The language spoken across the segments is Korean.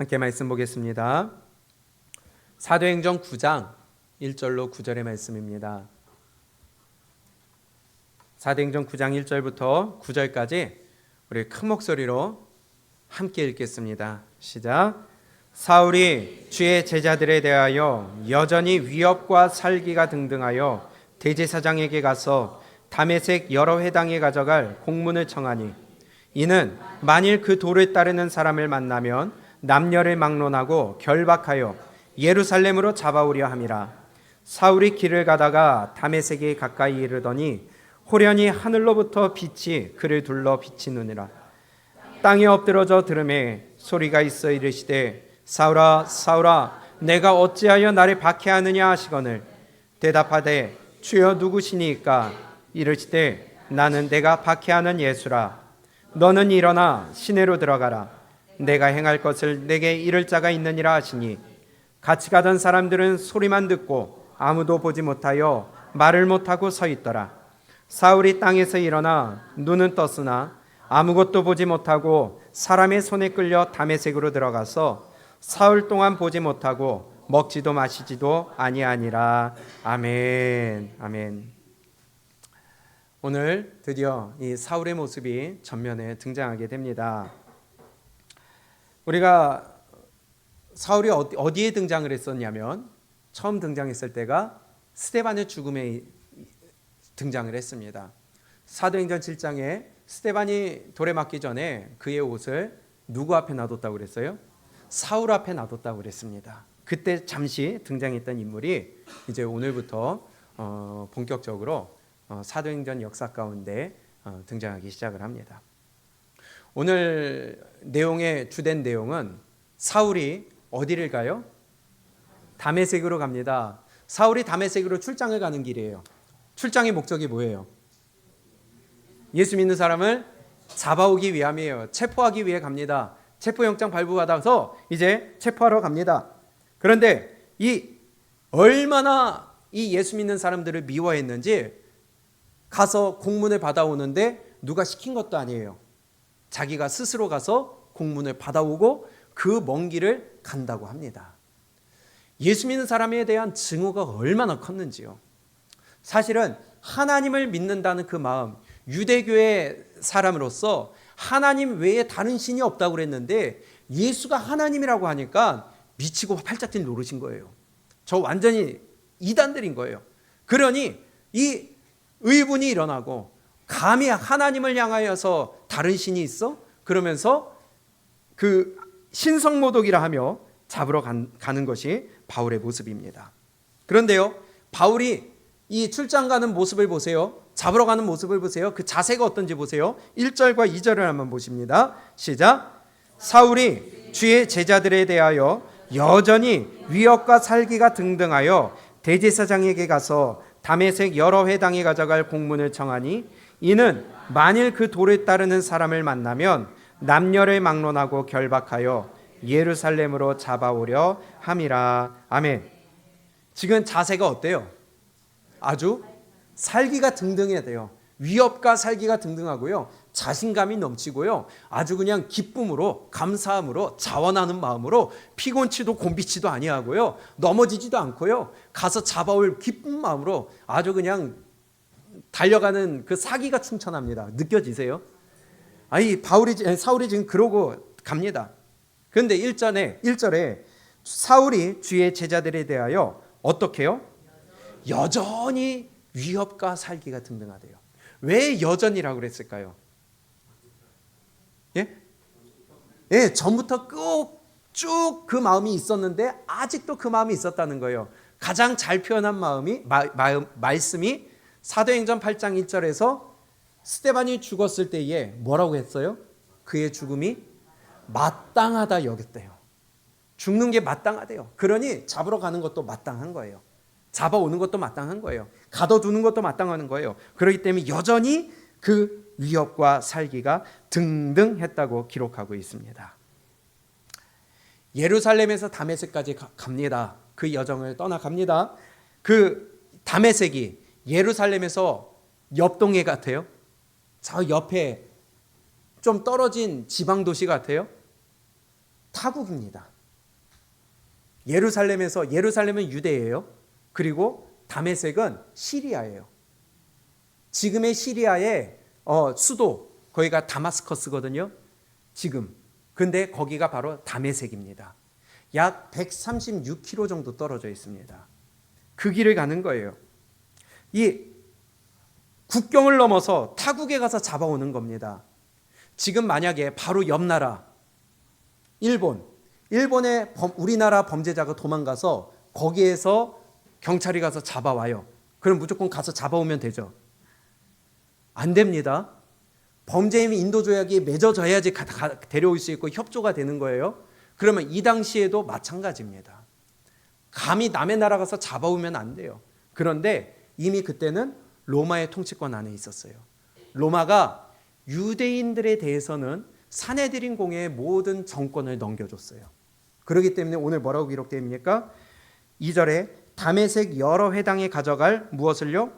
함께 말씀 보겠습니다. 사도행전 9장 1절로 9절의 말씀입니다. 사도행전 9장 1절부터 9절까지 우리 큰 목소리로 함께 읽겠습니다. 시작. 사울이 주의 제자들에 대하여 여전히 위협과 살기가 등등하여 대제사장에게 가서 다메섹 여러 회당에 가져갈 공문을 청하니, 이는 만일 그 도를 따르는 사람을 만나면 남녀를 막론하고 결박하여 예루살렘으로 잡아오려 함이라. 사울이 길을 가다가 다메섹에 가까이 이르더니 호련히 하늘로부터 빛이 그를 둘러 비치느니라. 땅에 엎드러져 들음에 소리가 있어 이르시되, 사울아 사울아 내가 어찌하여 나를 박해하느냐 하시거늘, 대답하되 주여 누구시니까? 이르시되 나는 내가 박해하는 예수라. 너는 일어나 시내로 들어가라. 내가 행할 것을 내게 이를 자가 있느니라 하시니, 같이 가던 사람들은 소리만 듣고 아무도 보지 못하여 말을 못하고 서 있더라. 사울이 땅에서 일어나 눈은 떴으나 아무것도 보지 못하고 사람의 손에 끌려 다메섹으로 들어가서 사흘 동안 보지 못하고 먹지도 마시지도 아니하니라. 아멘. 아멘. 오늘 드디어 이 사울의 모습이 전면에 등장하게 됩니다. 우리가 사울이 어디에 등장을 했었냐면, 처음 등장했을 때가 스데반의 죽음에 등장을 했습니다. 사도행전 7장에 스데반이 돌에 맞기 전에 그의 옷을 누구 앞에 놔뒀다고 그랬어요? 사울 앞에 놔뒀다고 그랬습니다. 그때 잠시 등장했던 인물이 이제 오늘부터 본격적으로 사도행전 역사 가운데 등장하기 시작을 합니다. 오늘 내용의 주된 내용은 사울이 어디를 가요? 다메섹으로 갑니다. 사울이 다메섹으로 출장을 가는 길이에요. 출장의 목적이 뭐예요? 예수 믿는 사람을 잡아오기 위함이에요. 체포하기 위해 갑니다. 체포영장 발부받아서 이제 체포하러 갑니다. 그런데 얼마나 이 예수 믿는 사람들을 미워했는지, 가서 공문을 받아오는데 누가 시킨 것도 아니에요. 자기가 스스로 가서 공문을 받아오고 그 먼 길을 간다고 합니다. 예수 믿는 사람에 대한 증오가 얼마나 컸는지요. 사실은 하나님을 믿는다는 그 마음, 유대교의 사람으로서 하나님 외에 다른 신이 없다고 그랬는데 예수가 하나님이라고 하니까 미치고 팔짝 뛸 노릇인 거예요. 저 완전히 이단들인 거예요. 그러니 이 의분이 일어나고, 감히 하나님을 향하여서 다른 신이 있어? 그러면서 그 신성모독이라 하며 잡으러 가는 것이 바울의 모습입니다. 그런데요, 바울이 이 출장 가는 모습을 보세요. 잡으러 가는 모습을 보세요. 그 자세가 어떤지 보세요. 1절과 2절을 한번 보십니다. 시작. 사울이 주의 제자들에 대하여 여전히 위협과 살기가 등등하여 대제사장에게 가서 다메섹 여러 회당에 가져갈 공문을 청하니, 이는 만일 그 도를 따르는 사람을 만나면 남녀를 막론하고 결박하여 예루살렘으로 잡아오려 함이라. 아멘. 지금 자세가 어때요? 아주 살기가 등등해야 돼요. 위협과 살기가 등등하고요, 자신감이 넘치고요, 아주 그냥 기쁨으로, 감사함으로, 자원하는 마음으로 피곤치도 곤비치도 아니하고요, 넘어지지도 않고요, 가서 잡아올 기쁜 마음으로 아주 그냥 달려가는 그 사기가 충천합니다. 느껴지세요? 사울이 지금 그러고 갑니다. 그런데 1절에 사울이 주의 제자들에 대하여 어떻게 해요? 여전히 위협과 살기가 등등하대요. 왜 여전이라고 그랬을까요? 예, 전부터 쭉 그 마음이 있었는데 아직도 그 마음이 있었다는 거예요. 가장 잘 표현한 말씀이 사도행전 8장 1절에서 스데반이 죽었을 때에 뭐라고 했어요? 그의 죽음이 마땅하다 여겼대요. 죽는 게 마땅하대요. 그러니 잡으러 가는 것도 마땅한 거예요. 잡아오는 것도 마땅한 거예요. 가둬두는 것도 마땅한 거예요. 그렇기 때문에 여전히 그 위협과 살기가 등등했다고 기록하고 있습니다. 예루살렘에서 다메섹까지 갑니다. 그 여정을 떠나갑니다. 그 다메섹이 예루살렘에서 옆 동네 같아요? 저 옆에 좀 떨어진 지방 도시 같아요? 타국입니다. 예루살렘은 유대예요. 그리고 다메섹은 시리아예요. 지금의 시리아의 수도 거기가 다마스커스거든요. 지금. 근데 거기가 바로 다메섹입니다. 약 136km 정도 떨어져 있습니다. 그 길을 가는 거예요. 이 국경을 넘어서 타국에 가서 잡아오는 겁니다. 지금 만약에 바로 옆 나라 일본에 우리나라 범죄자가 도망가서 거기에서 경찰이 가서 잡아와요. 그럼 무조건 가서 잡아오면 되죠? 안 됩니다. 범죄인 인도조약이 맺어져야지 데려올 수 있고 협조가 되는 거예요. 그러면 이 당시에도 마찬가지입니다. 감히 남의 나라 가서 잡아오면 안 돼요. 그런데 이미 그때는 로마의 통치권 안에 있었어요. 로마가 유대인들에 대해서는 사내들인 공회의 모든 정권을 넘겨줬어요. 그렇기 때문에 오늘 뭐라고 기록되어 있습니까? 2절에 다메섹 여러 회당에 가져갈 무엇을요?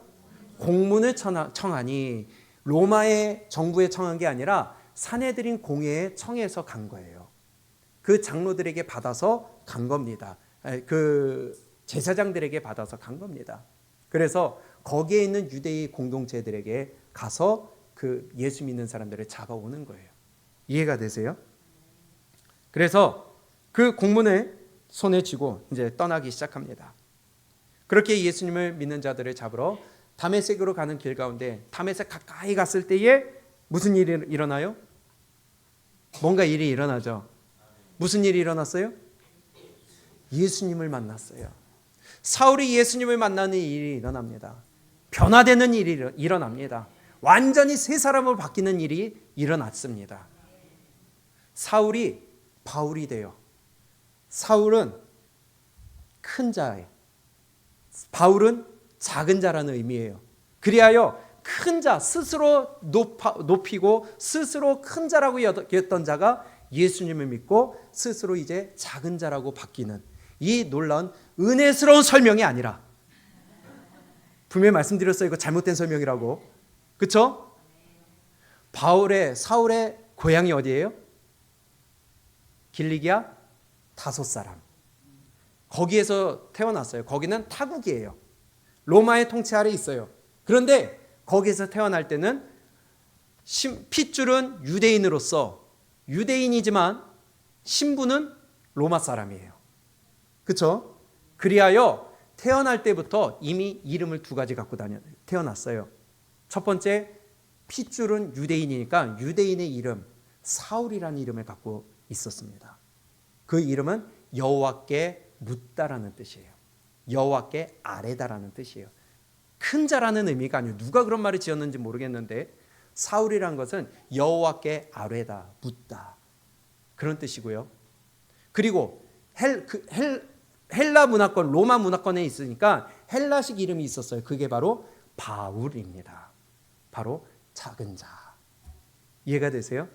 공문을 청하니, 로마의 정부에 청한 게 아니라 사내들인 공회에 청해서 간 거예요. 그 장로들에게 받아서 간 겁니다. 그 제사장들에게 받아서 간 겁니다. 그래서 거기에 있는 유대인 공동체들에게 가서 그 예수 믿는 사람들을 잡아오는 거예요. 이해가 되세요? 그래서 그 공문을 손에 쥐고 이제 떠나기 시작합니다. 그렇게 예수님을 믿는 자들을 잡으러 다메섹으로 가는 길 가운데 다메섹 가까이 갔을 때에 무슨 일이 일어나요? 뭔가 일이 일어나죠. 무슨 일이 일어났어요? 예수님을 만났어요. 사울이 예수님을 만나는 일이 일어납니다. 변화되는 일이 일어납니다. 완전히 새 사람으로 바뀌는 일이 일어났습니다. 사울이 바울이 돼요. 사울은 큰 자예요. 바울은 작은 자라는 의미예요. 그리하여 큰 자, 스스로 높이고 스스로 큰 자라고 여겼던 자가 예수님을 믿고 스스로 이제 작은 자라고 바뀌는 이 놀라운 은혜스러운 설명이 아니라, 분명히 말씀드렸어요. 이거 잘못된 설명이라고. 그렇죠? 사울의 고향이 어디예요? 길리기아 다소 사람. 거기에서 태어났어요. 거기는 타국이에요. 로마의 통치 아래 있어요. 그런데 거기에서 태어날 때는 핏줄은 유대인으로서 유대인이지만 신부는 로마 사람이에요. 그렇죠? 그리하여 태어날 때부터 이미 이름을 두 가지 갖고 태어났어요. 첫 번째, 핏줄은 유대인이니까 유대인의 이름 사울이라는 이름을 갖고 있었습니다. 그 이름은 여호와께 묻다라는 뜻이에요. 여호와께 아뢰다라는 뜻이에요. 큰 자라는 의미가 아니에요. 누가 그런 말을 지었는지 모르겠는데 사울이란 것은 여호와께 아뢰다, 묻다 그런 뜻이고요. 그리고 헬라 문화권, 로마 문화권에 있으니까 헬라식 이름이 있었어요. 그게 바로 바울입니다. 바로 작은 자. 이해가 되세요?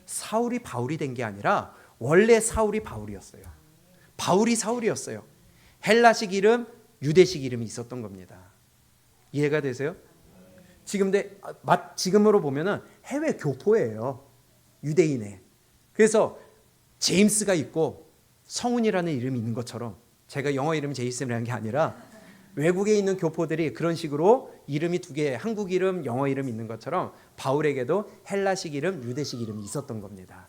사울이 바울이 된 게 아니라 원래 사울이 바울이었어요. 바울이 사울이었어요. 헬라식 이름, 유대식 이름이 있었던 겁니다. 이해가 되세요? 지금으로 보면은 해외 교포예요. 유대인에. 그래서 제임스가 있고 성훈이라는 이름이 있는 것처럼, 제가 영어 이름이 제이슨이라는 게 아니라 외국에 있는 교포들이 그런 식으로 이름이 두 개, 한국 이름, 영어 이름 있는 것처럼 바울에게도 헬라식 이름, 유대식 이름이 있었던 겁니다.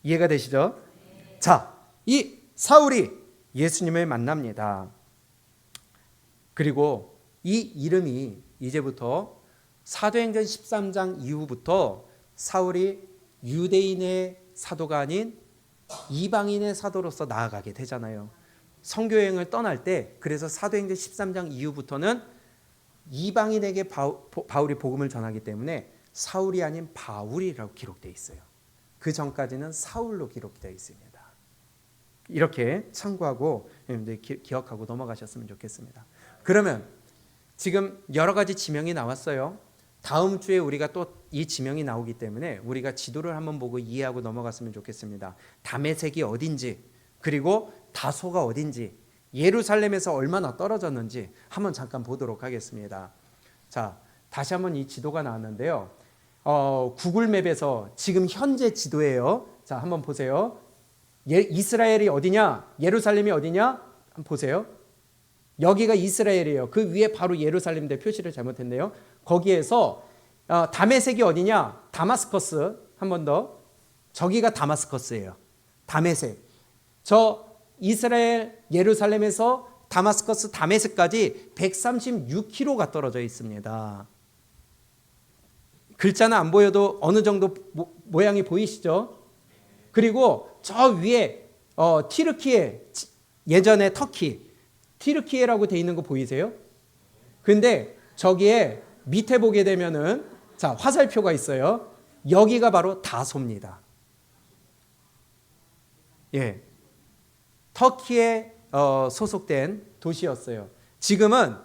이해가 되시죠? 자, 이 사울이 예수님을 만납니다. 그리고 이 이름이 이제부터 사도행전 13장 이후부터 사울이 유대인의 사도가 아닌 이방인의 사도로서 나아가게 되잖아요. 선교여행을 떠날 때, 그래서 사도행전 13장 이후부터는 이방인에게 바울이 복음을 전하기 때문에 사울이 아닌 바울이라고 기록되어 있어요. 그 전까지는 사울로 기록되어 있습니다. 이렇게 참고하고 기억하고 넘어가셨으면 좋겠습니다. 그러면 지금 여러 가지 지명이 나왔어요. 다음 주에 우리가 또 이 지명이 나오기 때문에 우리가 지도를 한번 보고 이해하고 넘어갔으면 좋겠습니다. 다메섹이 어딘지, 그리고 다소가 어딘지, 예루살렘에서 얼마나 떨어졌는지 한번 잠깐 보도록 하겠습니다. 자, 다시 한번 이 지도가 나왔는데요. 구글맵에서 지금 현재 지도예요. 자, 한번 보세요. 이스라엘이 어디냐? 예루살렘이 어디냐? 한번 보세요. 여기가 이스라엘이에요. 그 위에 바로 예루살렘인데 표시를 잘못했네요. 거기에서 다메섹이 어디냐? 다마스커스. 한 번 더. 저기가 다마스커스예요. 다메섹. 저 이스라엘 예루살렘에서 다마스커스 다메섹까지 136km가 떨어져 있습니다. 글자는 안 보여도 어느 정도 모양이 보이시죠? 그리고 저 위에 티르키예, 예전에 터키 티르키예라고 돼 있는 거 보이세요? 근데 저기에 밑에 보게 되면은 자, 화살표가 있어요. 여기가 바로 다소입니다. 예, 터키에 소속된 도시였어요. 지금은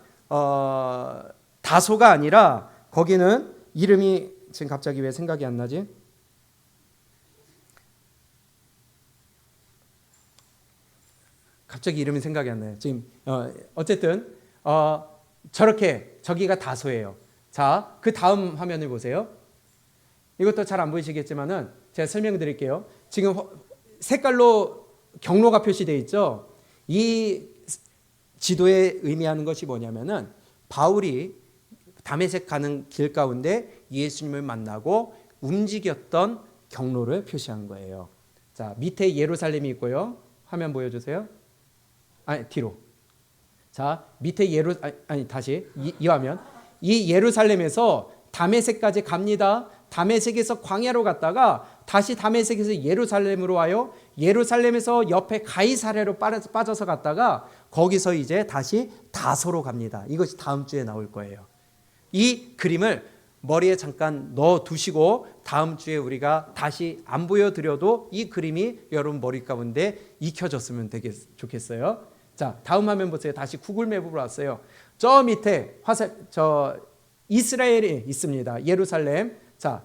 다소가 아니라 거기는 이름이 지금 갑자기 왜 생각이 안 나지? 갑자기 이름이 생각이 안 나요. 지금 어쨌든 저렇게 저기가 다소예요. 자, 그 다음 화면을 보세요. 이것도 잘 안 보이시겠지만은 제가 설명드릴게요. 지금 색깔로 경로가 표시되어 있죠. 이 지도에 의미하는 것이 뭐냐면은 바울이 다메섹 가는 길 가운데 예수님을 만나고 움직였던 경로를 표시한 거예요. 자, 밑에 예루살렘이 있고요. 화면 보여주세요. 아니, 뒤로. 자, 밑에 다시 이 화면. 이 예루살렘에서 다메섹까지 갑니다. 다메섹에서 광야로 갔다가 다시 다메섹에서 예루살렘으로 와요. 예루살렘에서 옆에 가이사랴로 빠져서 갔다가 거기서 이제 다시 다소로 갑니다. 이것이 다음 주에 나올 거예요. 이 그림을 머리에 잠깐 넣어 두시고 다음 주에 우리가 다시 안 보여드려도 이 그림이 여러분 머리 가운데 익혀졌으면 좋겠어요. 자, 다음 화면 보세요. 다시 구글맵으로 왔어요. 저 밑에 이스라엘이 있습니다. 예루살렘. 자,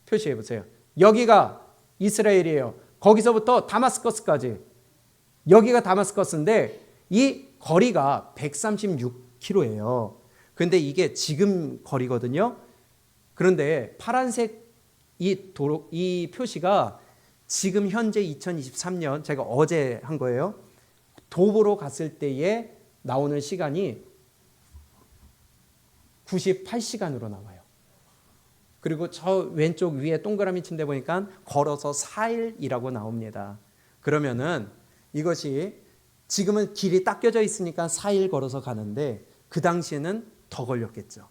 표시해 보세요. 여기가 이스라엘이에요. 거기서부터 다마스커스까지. 여기가 다마스커스인데 이 거리가 136km예요. 근데 이게 지금 거리거든요. 그런데 파란색 이 표시가 지금 현재 2023년 제가 어제 한 거예요. 도보로 갔을 때에 나오는 시간이 98시간으로 나와요. 그리고 저 왼쪽 위에 동그라미 친 데 보니까 걸어서 4일이라고 나옵니다. 그러면은 이것이 지금은 길이 닦여져 있으니까 4일 걸어서 가는데 그 당시에는 더 걸렸겠죠.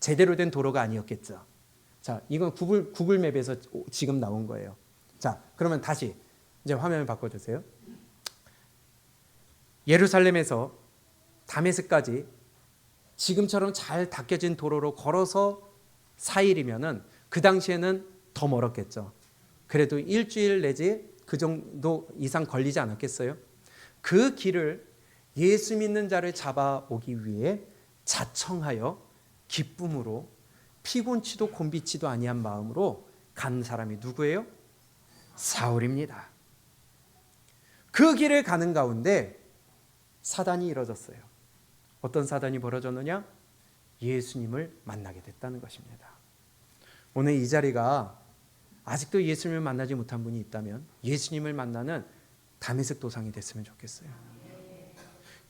제대로 된 도로가 아니었겠죠. 자, 이건 구글맵에서 지금 나온 거예요. 자, 그러면 다시 이제 화면을 바꿔주세요. 예루살렘에서 다메섹까지 지금처럼 잘 닦여진 도로로 걸어서 4일이면은 그 당시에는 더 멀었겠죠. 그래도 일주일 내지 그 정도 이상 걸리지 않았겠어요? 그 길을 예수 믿는 자를 잡아오기 위해 자청하여 기쁨으로 피곤치도 곤비치도 아니한 마음으로 간 사람이 누구예요? 사울입니다. 그 길을 가는 가운데 사단이 이뤄졌어요. 어떤 사단이 벌어졌느냐? 예수님을 만나게 됐다는 것입니다. 오늘 이 자리가 아직도 예수님을 만나지 못한 분이 있다면 예수님을 만나는 다메섹 도상이 됐으면 좋겠어요.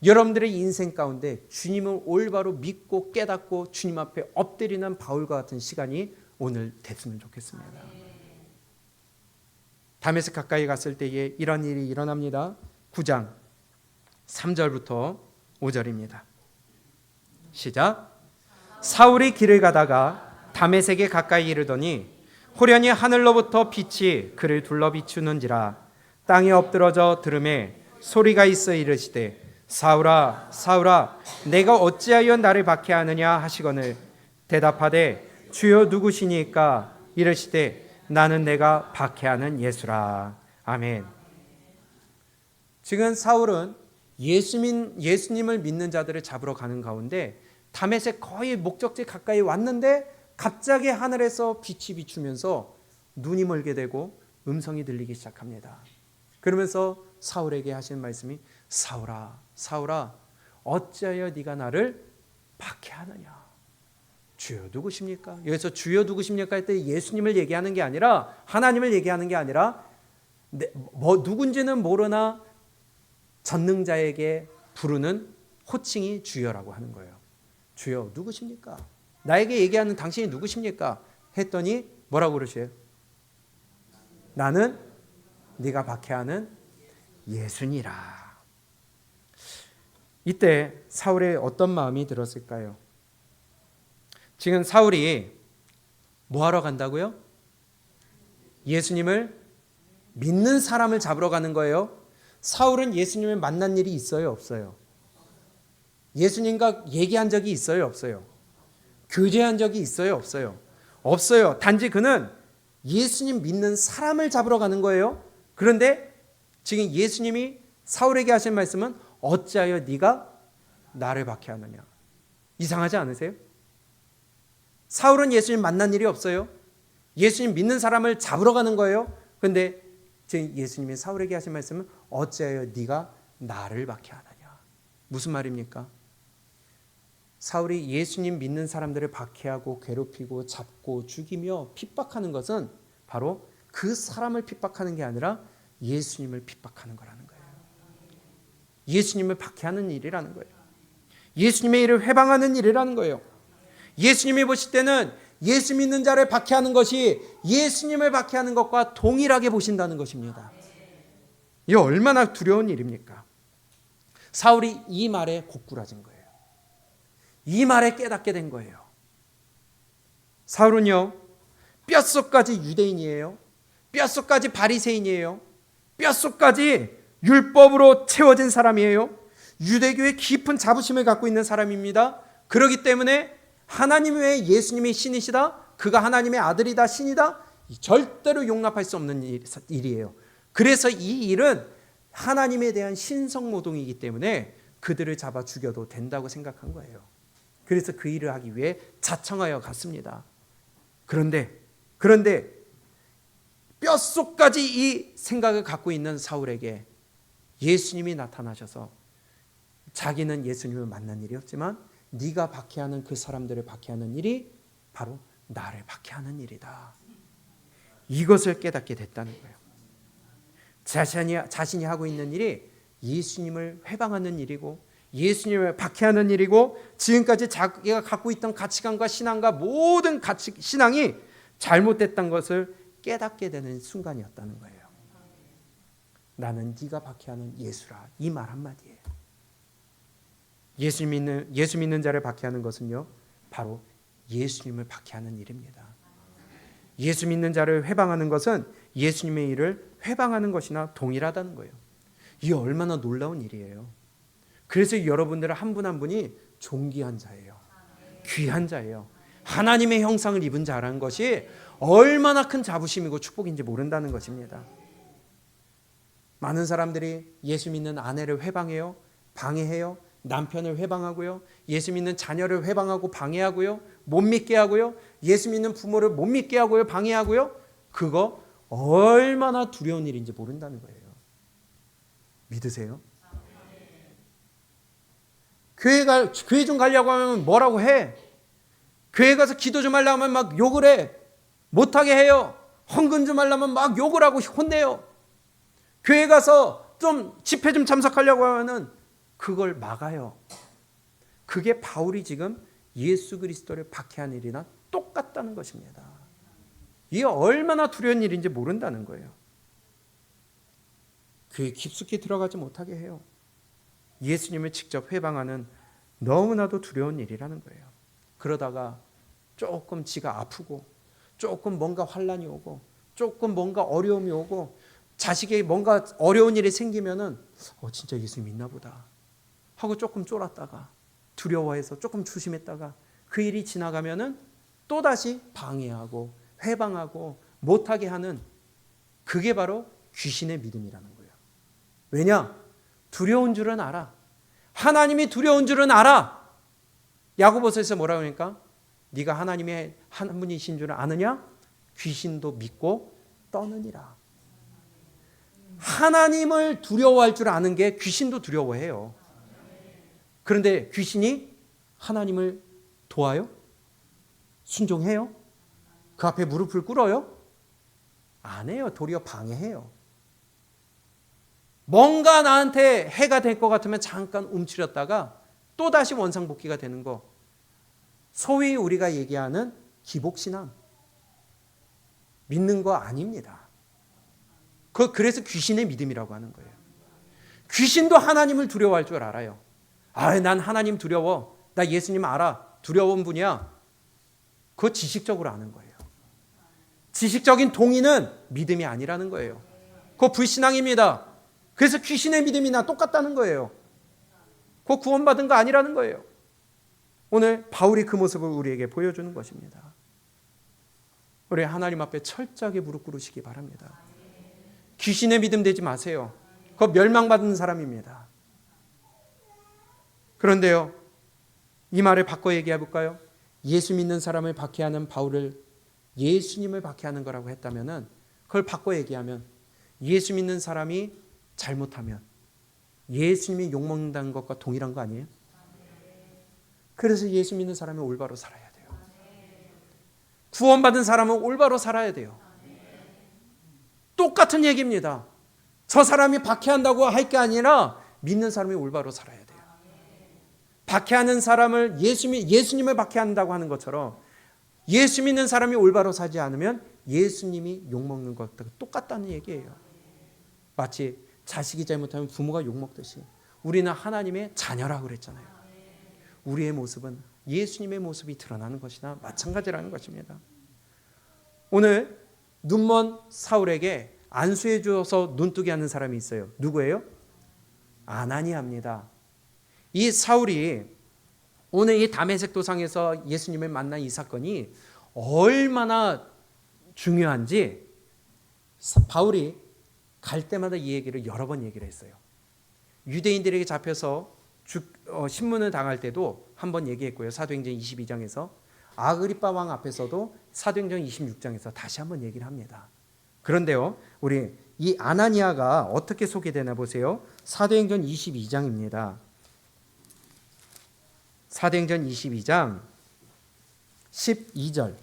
여러분들의 인생 가운데 주님을 올바로 믿고 깨닫고 주님 앞에 엎드리는 바울과 같은 시간이 오늘 됐으면 좋겠습니다. 다메섹 가까이 갔을 때에 이런 일이 일어납니다. 9장 3절부터 5절입니다. 시작. 사울이 길을 가다가 다메섹에 가까이 이르더니 호련히 하늘로부터 빛이 그를 둘러 비추는지라. 땅에 엎드러져 들음에 소리가 있어 이르시되 사울아 사울아 내가 어찌하여 나를 박해하느냐 하시거늘 대답하되 주여 누구시니까 이르시되 나는 내가 박해하는 예수라. 아멘. 지금 사울은 예수님을 믿는 자들을 잡으러 가는 가운데 다메섹 거의 목적지 가까이 왔는데 갑자기 하늘에서 빛이 비추면서 눈이 멀게 되고 음성이 들리기 시작합니다. 그러면서 사울에게 하시는 말씀이 사울아 사울아 어찌하여 네가 나를 박해하느냐. 주여 누구십니까? 여기서 주여 누구십니까 할 때 예수님을 얘기하는 게 아니라 하나님을 얘기하는 게 아니라 누군지는 모르나 전능자에게 부르는 호칭이 주여라고 하는 거예요. 주여 누구십니까? 나에게 얘기하는 당신이 누구십니까? 했더니 뭐라고 그러세요? 나는 네가 박해하는 예수니라. 이때 사울의 어떤 마음이 들었을까요? 지금 사울이 뭐 하러 간다고요? 예수님을 믿는 사람을 잡으러 가는 거예요. 사울은 예수님을 만난 일이 있어요, 없어요? 예수님과 얘기한 적이 있어요, 없어요? 교제한 적이 있어요, 없어요? 없어요. 단지 그는 예수님 믿는 사람을 잡으러 가는 거예요. 그런데 지금 예수님이 사울에게 하신 말씀은 어찌하여 네가 나를 박해하느냐. 이상하지 않으세요? 사울은 예수님 만난 일이 없어요. 예수님 믿는 사람을 잡으러 가는 거예요. 그런데 예수님이 사울에게 하신 말씀은 어찌하여 네가 나를 박해하느냐. 무슨 말입니까? 사울이 예수님 믿는 사람들을 박해하고 괴롭히고 잡고 죽이며 핍박하는 것은 바로 그 사람을 핍박하는 게 아니라 예수님을 핍박하는 거라는 거예요. 예수님을 박해하는 일이라는 거예요. 예수님의 일을 회방하는 일이라는 거예요. 예수님이 보실 때는 예수 믿는 자를 박해하는 것이 예수님을 박해하는 것과 동일하게 보신다는 것입니다. 이게 얼마나 두려운 일입니까? 사울이 이 말에 고꾸라진 거예요. 이 말에 깨닫게 된 거예요. 사울은요, 뼛속까지 유대인이에요. 뼛속까지 바리새인이에요. 뼛속까지 율법으로 채워진 사람이에요. 유대교의 깊은 자부심을 갖고 있는 사람입니다. 그렇기 때문에 하나님 외에 예수님이 신이시다, 그가 하나님의 아들이다, 신이다, 절대로 용납할 수 없는 일이에요. 그래서 이 일은 하나님에 대한 신성모독이기 때문에 그들을 잡아 죽여도 된다고 생각한 거예요. 그래서 그 일을 하기 위해 자청하여 갔습니다. 그런데 뼛속까지 이 생각을 갖고 있는 사울에게 예수님이 나타나셔서 자기는 예수님을 만난 일이 없지만 네가 박해하는 그 사람들을 박해하는 일이 바로 나를 박해하는 일이다. 이것을 깨닫게 됐다는 거예요. 자신이 하고 있는 일이 예수님을 회방하는 일이고 예수님을 박해하는 일이고 지금까지 자기가 갖고 있던 가치관과 신앙과 모든 신앙이 잘못됐던 것을 깨닫게 되는 순간이었다는 거예요. 나는 네가 박해하는 예수라. 이 말 한마디예요. 예수 믿는 자를 박해하는 것은요, 바로 예수님을 박해하는 일입니다. 예수 믿는 자를 회방하는 것은 예수님의 일을 회방하는 것이나 동일하다는 거예요. 이게 얼마나 놀라운 일이에요. 그래서 여러분들 한 분 한 분이 존귀한 자예요. 귀한 자예요. 하나님의 형상을 입은 자라는 것이 얼마나 큰 자부심이고 축복인지 모른다는 것입니다. 많은 사람들이 예수 믿는 아내를 회방해요. 방해해요. 남편을 회방하고요. 예수 믿는 자녀를 회방하고 방해하고요. 못 믿게 하고요. 예수 믿는 부모를 못 믿게 하고요. 방해하고요. 그거 얼마나 두려운 일인지 모른다는 거예요. 믿으세요? 교회 좀 가려고 하면 뭐라고 해? 교회 가서 기도 좀 하려고 하면 막 욕을 해. 못하게 해요. 헌금 좀 하려면 막 욕을 하고 혼내요. 교회 가서 좀 집회 좀 참석하려고 하면은 그걸 막아요. 그게 바울이 지금 예수 그리스도를 박해한 일이나 똑같다는 것입니다. 이게 얼마나 두려운 일인지 모른다는 거예요. 교회 깊숙이 들어가지 못하게 해요. 예수님을 직접 회방하는 너무나도 두려운 일이라는 거예요. 그러다가 조금 지가 아프고 조금 뭔가 환난이 오고 조금 뭔가 어려움이 오고 자식에게 뭔가 어려운 일이 생기면은 진짜 예수 믿나 보다 하고 조금 쫄았다가 두려워해서 조금 조심했다가 그 일이 지나가면은 또다시 방해하고 회방하고 못하게 하는 그게 바로 귀신의 믿음이라는 거예요. 왜냐? 두려운 줄은 알아. 하나님이 두려운 줄은 알아. 야고보서에서 뭐라고 하니까 네가 하나님의 한 분이신 줄을 아느냐? 귀신도 믿고 떠느니라. 하나님을 두려워할 줄 아는 게 귀신도 두려워해요. 그런데 귀신이 하나님을 도와요? 순종해요? 그 앞에 무릎을 꿇어요? 안 해요. 도리어 방해해요. 뭔가 나한테 해가 될 것 같으면 잠깐 움츠렸다가 또다시 원상복귀가 되는 거. 소위 우리가 얘기하는 기복신앙. 믿는 거 아닙니다. 그래서 귀신의 믿음이라고 하는 거예요. 귀신도 하나님을 두려워할 줄 알아요. 난 하나님 두려워. 나 예수님 알아. 두려운 분이야. 그거 지식적으로 아는 거예요. 지식적인 동의는 믿음이 아니라는 거예요. 그거 불신앙입니다. 그래서 귀신의 믿음이나 똑같다는 거예요. 그거 구원받은 거 아니라는 거예요. 오늘 바울이 그 모습을 우리에게 보여주는 것입니다. 우리 하나님 앞에 철저하게 무릎 꿇으시기 바랍니다. 귀신의 믿음 되지 마세요. 그거 멸망받는 사람입니다. 그런데요, 이 말을 바꿔 얘기해 볼까요? 예수 믿는 사람을 박해하는 바울을 예수님을 박해하는 거라고 했다면 그걸 바꿔 얘기하면 예수 믿는 사람이 잘못하면 예수님이 욕먹는다는 것과 동일한 거 아니에요? 그래서 예수 믿는 사람이 올바로 살아야 돼요. 구원받은 사람은 올바로 살아야 돼요. 똑같은 얘기입니다. 저 사람이 박해한다고 할 게 아니라 믿는 사람이 올바로 살아야 돼요. 박해하는 사람을 예수님을 박해한다고 하는 것처럼 예수 믿는 사람이 올바로 살지 않으면 예수님이 욕먹는 것과 똑같다는 얘기예요. 마치 자식이 잘못하면 부모가 욕먹듯이 우리는 하나님의 자녀라고 그랬잖아요. 우리의 모습은 예수님의 모습이 드러나는 것이나 마찬가지라는 것입니다. 오늘 눈먼 사울에게 안수해 주어서 눈뜨게 하는 사람이 있어요. 누구예요? 아나니아입니다. 이 사울이 오늘 이 다메섹 도상에서 예수님을 만난 이 사건이 얼마나 중요한지 바울이 갈 때마다 이 얘기를 여러 번 얘기를 했어요. 유대인들에게 잡혀서 신문을 당할 때도 한 번 얘기했고요. 사도행전 22장에서 아그리빠 왕 앞에서도 사도행전 26장에서 다시 한번 얘기를 합니다. 그런데요, 우리 이 아나니아가 어떻게 소개되나 보세요. 사도행전 22장입니다. 사도행전 22장 12절.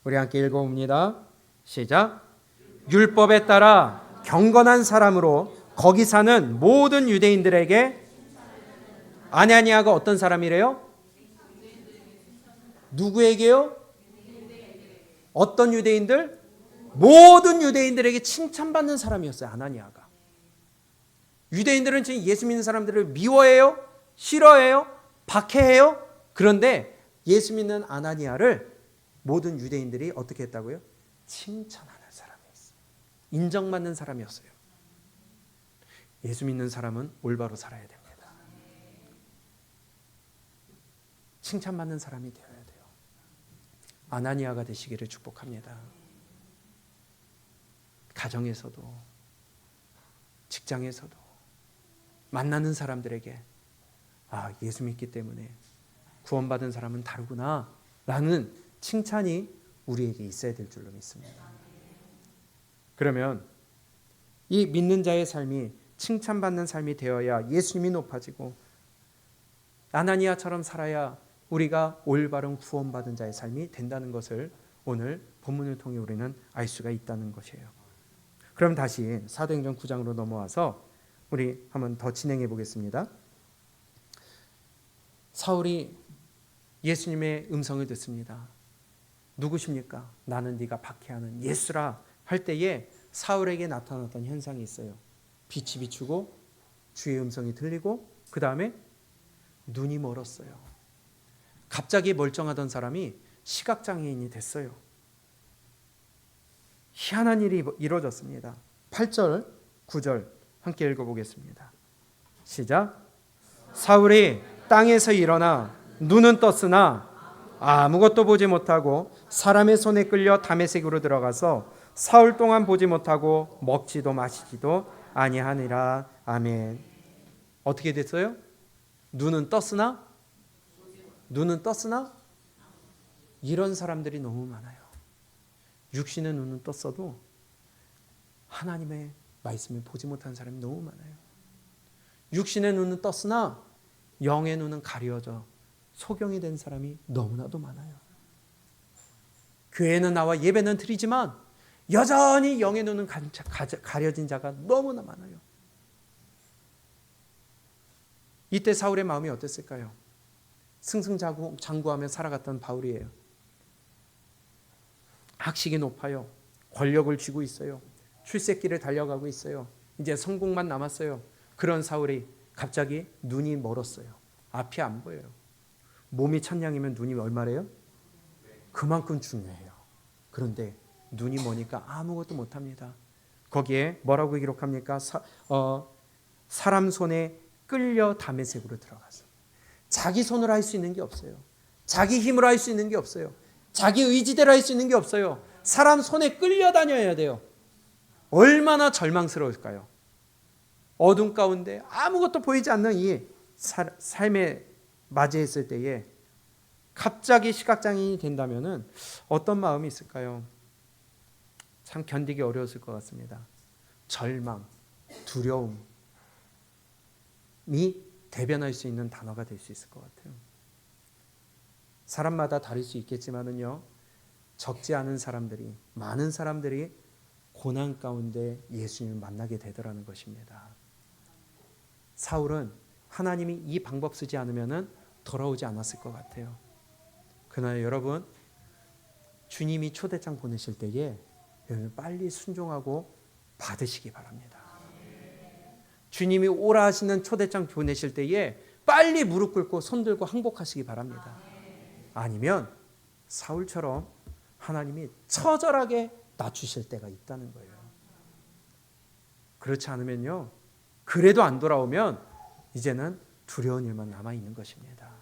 우리 함께 읽어봅니다. 시작. 율법에 따라 경건한 사람으로 거기 사는 모든 유대인들에게 아나니아가 어떤 사람이래요? 누구에게요? 어떤 유대인들? 모든 유대인들에게 칭찬받는 사람이었어요. 아나니아가. 유대인들은 지금 예수 믿는 사람들을 미워해요? 싫어해요? 박해해요? 그런데 예수 믿는 아나니아를 모든 유대인들이 어떻게 했다고요? 칭찬하는 사람이었어요. 인정받는 사람이었어요. 예수 믿는 사람은 올바로 살아야 됩니다. 칭찬받는 사람이 되어야 돼요. 아나니아가 되시기를 축복합니다. 가정에서도 직장에서도 만나는 사람들에게 예수 믿기 때문에 구원받은 사람은 다르구나 라는 칭찬이 우리에게 있어야 될 줄로 믿습니다. 그러면 이 믿는 자의 삶이 칭찬받는 삶이 되어야 예수님이 높아지고 아나니아처럼 살아야 우리가 올바른 구원받은 자의 삶이 된다는 것을 오늘 본문을 통해 우리는 알 수가 있다는 것이에요. 그럼 다시 사도행전 9장으로 넘어와서 우리 한번 더 진행해 보겠습니다. 사울이 예수님의 음성을 듣습니다. 누구십니까? 나는 네가 박해하는 예수라 할 때에 사울에게 나타났던 현상이 있어요. 빛이 비추고 주의 음성이 들리고 그 다음에 눈이 멀었어요. 갑자기 멀쩡하던 사람이 시각장애인이 됐어요. 희한한 일이 이루어졌습니다. 8절, 9절 함께 읽어보겠습니다. 시작. 사울이 땅에서 일어나 눈은 떴으나 아무것도 보지 못하고 사람의 손에 끌려 다메섹으로 들어가서 사흘 동안 보지 못하고 먹지도 마시지도 아니하니라. 아멘. 어떻게 됐어요? 눈은 떴으나 이런 사람들이 너무 많아요. 육신의 눈은 떴어도 하나님의 말씀을 보지 못하는 사람이 너무 많아요. 육신의 눈은 떴으나 영의 눈은 가려져 소경이 된 사람이 너무나도 많아요. 교회는 나와 예배는 드리지만 여전히 영의 눈은 가려진 자가 너무나 많아요. 이때 사울의 마음이 어땠을까요? 승승장구하며 살아갔던 바울이에요. 학식이 높아요. 권력을 쥐고 있어요. 출세길을 달려가고 있어요. 이제 성공만 남았어요. 그런 사울이 갑자기 눈이 멀었어요. 앞이 안 보여요. 몸이 천냥이면 눈이 얼마래요? 그만큼 중요해요. 그런데 눈이 머니까 아무것도 못합니다. 거기에 뭐라고 기록합니까? 사람 손에 끌려 다메섹으로 들어가서 자기 손으로 할 수 있는 게 없어요. 자기 힘으로 할 수 있는 게 없어요. 자기 의지대로 할 수 있는 게 없어요. 사람 손에 끌려다녀야 돼요. 얼마나 절망스러울까요? 어둠 가운데 아무것도 보이지 않는 이 삶에 맞이했을 때에 갑자기 시각장애인이 된다면 어떤 마음이 있을까요? 참 견디기 어려웠을 것 같습니다. 절망, 두려움이 대변할 수 있는 단어가 될 수 있을 것 같아요. 사람마다 다를 수 있겠지만은요, 적지 않은 사람들이, 많은 사람들이 고난 가운데 예수님을 만나게 되더라는 것입니다. 사울은 하나님이 이 방법 쓰지 않으면 돌아오지 않았을 것 같아요. 그러나 여러분, 주님이 초대장 보내실 때에 빨리 순종하고 받으시기 바랍니다. 주님이 오라 하시는 초대장 보내실 때에 빨리 무릎 꿇고 손 들고 항복하시기 바랍니다. 아니면 사울처럼 하나님이 처절하게 낮추실 때가 있다는 거예요. 그렇지 않으면요, 그래도 안 돌아오면 이제는 두려운 일만 남아있는 것입니다.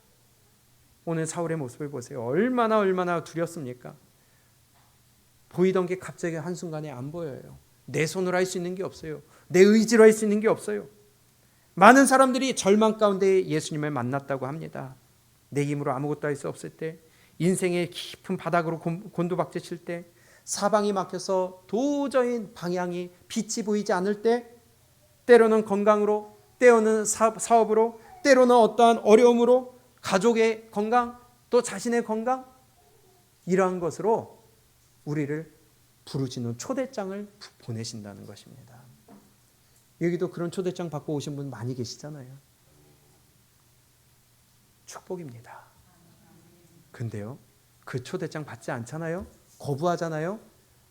오늘 사울의 모습을 보세요. 얼마나 두렵습니까? 보이던 게 갑자기 한순간에 안 보여요. 내 손으로 할 수 있는 게 없어요. 내 의지로 할 수 있는 게 없어요. 많은 사람들이 절망 가운데 예수님을 만났다고 합니다. 내 힘으로 아무것도 할 수 없을 때, 인생의 깊은 바닥으로 곤두박질 때, 사방이 막혀서 도저히 방향이 빛이 보이지 않을 때, 때로는 건강으로, 때로는 사업으로, 때로는 어떠한 어려움으로, 가족의 건강, 또 자신의 건강, 이러한 것으로 우리를 부르시는 초대장을 보내신다는 것입니다. 여기도 그런 초대장 받고 오신 분 많이 계시잖아요. 축복입니다. 근데요, 그 초대장 받지 않잖아요. 거부하잖아요.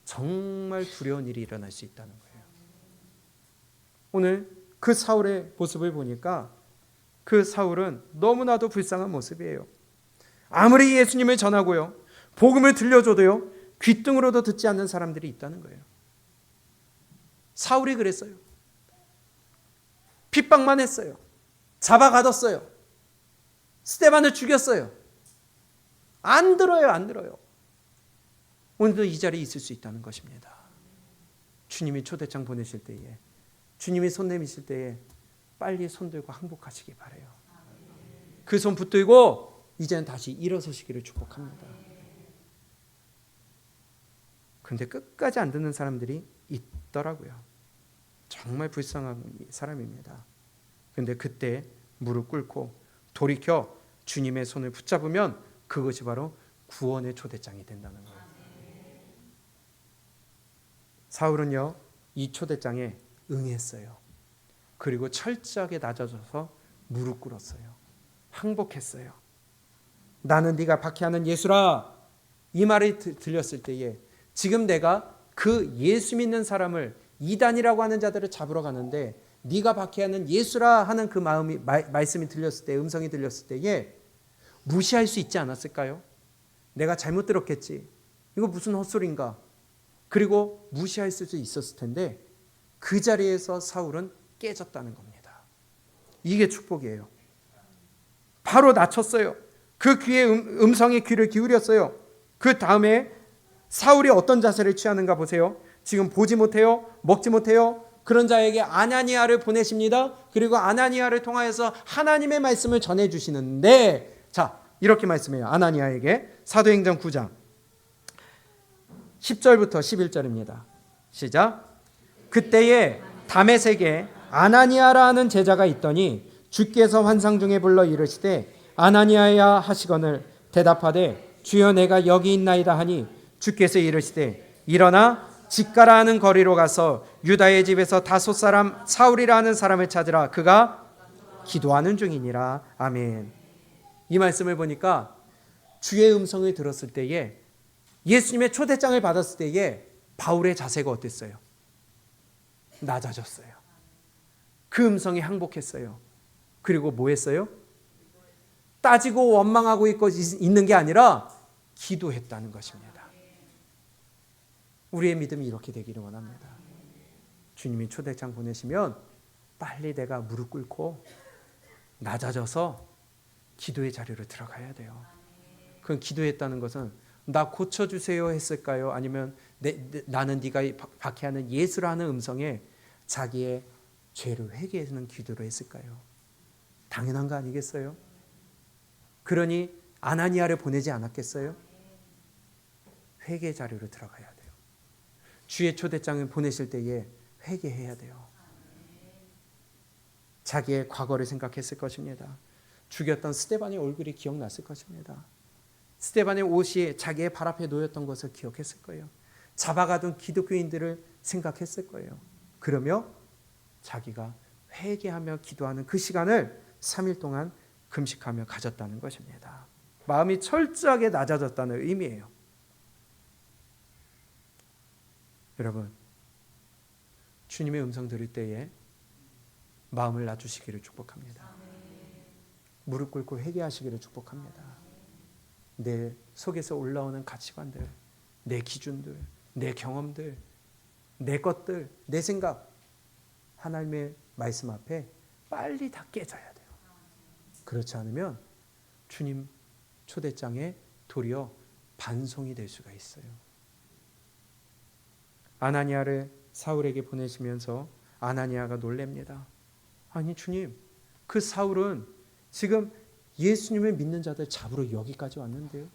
정말 두려운 일이 일어날 수 있다는 거예요. 오늘 그 사울의 모습을 보니까 그 사울은 너무나도 불쌍한 모습이에요. 아무리 예수님을 전하고요, 복음을 들려줘도요, 귓등으로도 듣지 않는 사람들이 있다는 거예요. 사울이 그랬어요. 핍박만 했어요. 잡아가뒀어요. 스데반을 죽였어요. 안 들어요. 오늘도 이 자리에 있을 수 있다는 것입니다. 주님이 초대장 보내실 때에, 주님이 손 내미실 때에 빨리 손 들고 항복하시기 바라요. 그 손 붙들고 이제는 다시 일어서시기를 축복합니다. 그런데 끝까지 안 듣는 사람들이 있더라고요. 정말 불쌍한 사람입니다. 그런데 그때 무릎 꿇고 돌이켜 주님의 손을 붙잡으면 그것이 바로 구원의 초대장이 된다는 거예요. 사울은요, 이 초대장에 응했어요. 그리고 철저하게 낮아져서 무릎 꿇었어요. 항복했어요. 나는 네가 박해하는 예수라, 이 말이 들렸을 때에 지금 내가 그 예수 믿는 사람을, 이단이라고 하는 자들을 잡으러 가는데 네가 박해하는 예수라 하는 그 말씀이 들렸을 때, 음성이 들렸을 때에 무시할 수 있지 않았을까요? 내가 잘못 들었겠지, 이거 무슨 헛소리인가, 그리고 무시할 수도 있었을 텐데 그 자리에서 사울은 깨졌다는 겁니다. 이게 축복이에요. 바로 낮췄어요. 그 귀에 음성의 귀를 기울였어요. 그 다음에 사울이 어떤 자세를 취하는가 보세요. 지금 보지 못해요, 먹지 못해요. 그런 자에게 아나니아를 보내십니다. 그리고 아나니아를 통하여서 하나님의 말씀을 전해주시는데, 자, 이렇게 말씀해요. 아나니아에게. 사도행전 9장 10절부터 11절입니다. 시작. 그때에 다메섹에 아나니아라 하는 제자가 있더니 주께서 환상 중에 불러 이르시되 아나니아야 하시거늘 대답하되 주여 내가 여기 있나이다 하니 주께서 이르시되 일어나 직가라 하는 거리로 가서 유다의 집에서 다소 사람 사울이라 하는 사람을 찾으라. 그가 기도하는 중이니라. 아멘. 이 말씀을 보니까 주의 음성을 들었을 때에, 예수님의 초대장을 받았을 때에 바울의 자세가 어땠어요? 낮아졌어요. 그 음성에 항복했어요. 그리고 뭐 했어요? 따지고 원망하고 있는 게 아니라 기도했다는 것입니다. 우리의 믿음이 이렇게 되기를 원합니다. 주님이 초대장 보내시면 빨리 내가 무릎 꿇고 낮아져서 기도의 자리로 들어가야 돼요. 그건 기도했다는 것은 나 고쳐주세요 했을까요? 아니면 나는 네가 박해하는 예수라는 음성에 자기의 죄를 회개하는 기도를 했을까요? 당연한 거 아니겠어요? 그러니 아나니아를 보내지 않았겠어요? 회개 자리로 들어가야 돼요. 주의 초대장을 보내실 때에 회개해야 돼요. 자기의 과거를 생각했을 것입니다. 죽였던 스데반의 얼굴이 기억났을 것입니다. 스데반의 옷이 자기의 발 앞에 놓였던 것을 기억했을 거예요. 잡아가던 기독교인들을 생각했을 거예요. 그러며 자기가 회개하며 기도하는 그 시간을 3일 동안 금식하며 가졌다는 것입니다. 마음이 철저하게 낮아졌다는 의미예요. 여러분, 주님의 음성 들을 때에 마음을 낮추시기를 축복합니다. 무릎 꿇고 회개하시기를 축복합니다. 내 속에서 올라오는 가치관들, 내 기준들, 내 경험들, 내 것들, 내 생각, 하나님의 말씀 앞에 빨리 다 깨져야 돼요. 그렇지 않으면 주님 초대장에 도리어 반송이 될 수가 있어요. 아나니아를 사울에게 보내시면서 아나니아가 놀랍니다. 아니 주님, 그 사울은 지금 예수님을 믿는 자들 잡으러 여기까지 왔는데요.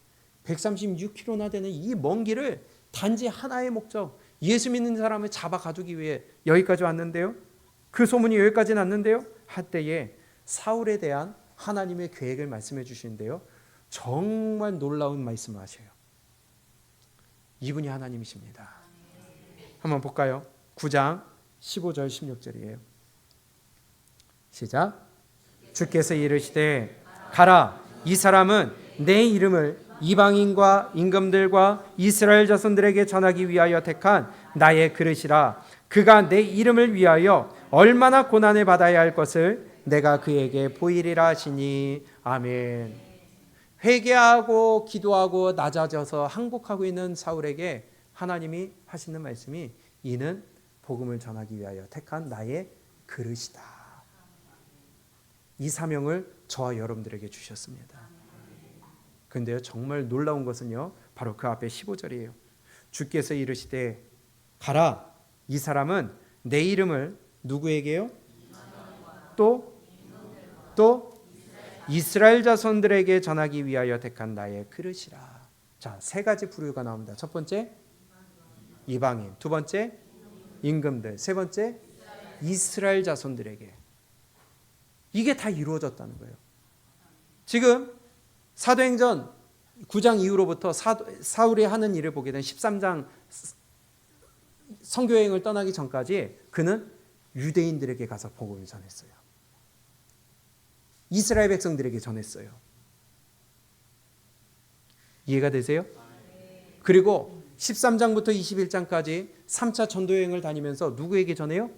136km나 되는 이 먼 길을 단지 하나의 목적, 예수 믿는 사람을 잡아 가두기 위해 여기까지 왔는데요. 그 소문이 여기까지 났는데요. 할 때에 사울에 대한 하나님의 계획을 말씀해 주시는데요. 정말 놀라운 말씀을 하셔요. 이분이 하나님이십니다. 한번 볼까요? 9장 15절 16절이에요. 시작. 주께서 이르시되 가라, 이 사람은 내 이름을 이방인과 임금들과 이스라엘 자손들에게 전하기 위하여 택한 나의 그릇이라. 그가 내 이름을 위하여 얼마나 고난을 받아야 할 것을 내가 그에게 보이리라 하시니. 아멘. 회개하고 기도하고 낮아져서 항복하고 있는 사울에게 하나님이 하시는 말씀이 이는 복음을 전하기 위하여 택한 나의 그릇이다. 이 사명을 저와 여러분들에게 주셨습니다. 그런데요, 정말 놀라운 것은요, 바로 그 앞에 15절이에요. 주께서 이르시되 가라, 이 사람은 내 이름을 누구에게요? 또 이스라엘 자손들에게 전하기 위하여 택한 나의 그릇이라. 자, 세 가지 부류가 나옵니다. 첫 번째 이방인, 두 번째 임금들, 세 번째 이스라엘 자손들에게. 이게 다 이루어졌다는 거예요. 지금 사도행전 9장 이후로부터 사울이 하는 일을 보게 된 13장 선교여행을 떠나기 전까지 그는 유대인들에게 가서 복음을 전했어요. 이스라엘 백성들에게 전했어요. 이해가 되세요? 그리고 13장부터 21장까지 3차 전도여행을 다니면서 누구에게 전해요?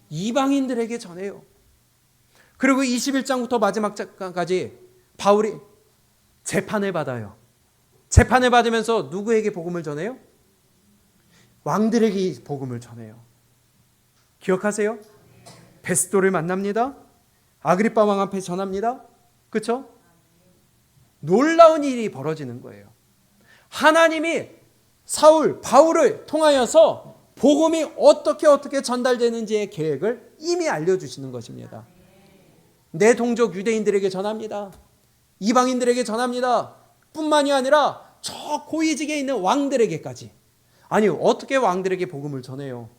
이방인들에게 전해요. 그리고 21장부터 마지막 장까지 바울이 재판을 받아요. 재판을 받으면서 누구에게 복음을 전해요? 왕들에게 복음을 전해요. 기억하세요? 베스도를 만납니다. 아그리빠 왕 앞에 전합니다. 그렇죠? 놀라운 일이 벌어지는 거예요. 하나님이 바울을 통하여서 복음이 어떻게 전달되는지의 계획을 이미 알려주시는 것입니다. 내 동족 유대인들에게 전합니다. 이방인들에게 전합니다. 뿐만이 아니라 저 고위직에 있는 왕들에게까지. 아니, 어떻게 왕들에게 복음을 전해요?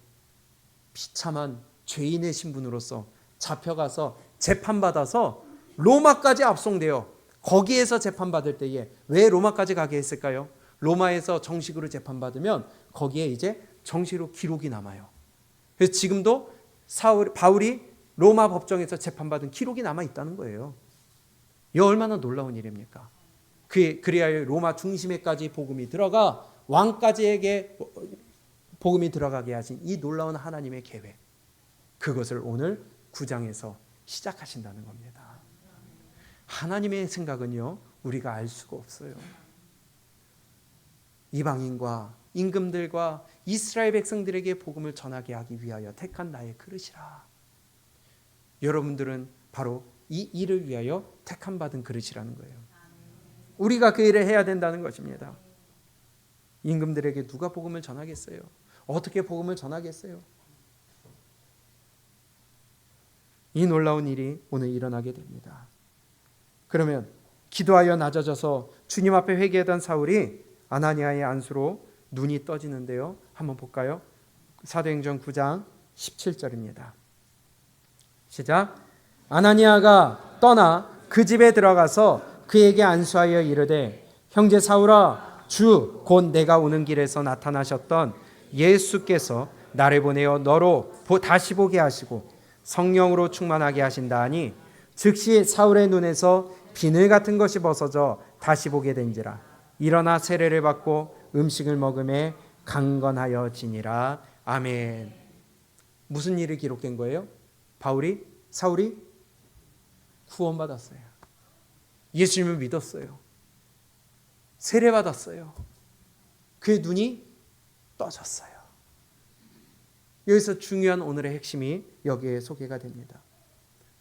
비참한 죄인의 신분으로서 잡혀가서 재판받아서 로마까지 압송돼요. 거기에서 재판받을 때에 왜 로마까지 가게 했을까요? 로마에서 정식으로 재판받으면 거기에 이제 정식으로 기록이 남아요. 그래서 지금도 바울이 로마 법정에서 재판받은 기록이 남아 있다는 거예요. 이 얼마나 놀라운 일입니까? 그래야 로마 중심에까지 복음이 들어가 왕까지에게 복음이 들어가게 하신 이 놀라운 하나님의 계획, 그것을 오늘 9장에서 시작하신다는 겁니다. 하나님의 생각은요, 우리가 알 수가 없어요. 이방인과 임금들과 이스라엘 백성들에게 복음을 전하게 하기 위하여 택한 나의 그릇이라. 여러분들은 바로 이 일을 위하여 택함 받은 그릇이라는 거예요. 우리가 그 일을 해야 된다는 것입니다. 임금들에게 누가 복음을 전하겠어요? 어떻게 복음을 전하겠어요? 이 놀라운 일이 오늘 일어나게 됩니다. 그러면 기도하여 낮아져서 주님 앞에 회개하던 사울이 아나니아의 안수로 눈이 떠지는데요. 한번 볼까요? 사도행전 9장 17절입니다. 시작. 아나니아가 떠나 그 집에 들어가서 그에게 안수하여 이르되 형제 사울아, 주 곧 내가 오는 길에서 나타나셨던 예수께서 나를 보내어 너로 다시 보게 하시고 성령으로 충만하게 하신다 하니 즉시 사울의 눈에서 비늘 같은 것이 벗어져 다시 보게 된지라. 일어나 세례를 받고 음식을 먹음에 강건하여지니라. 아멘. 무슨 일이 기록된 거예요? 사울이 구원받았어요. 예수님을 믿었어요. 세례받았어요. 그의 눈이 떠졌어요. 여기서 중요한 오늘의 핵심이 여기에 소개가 됩니다.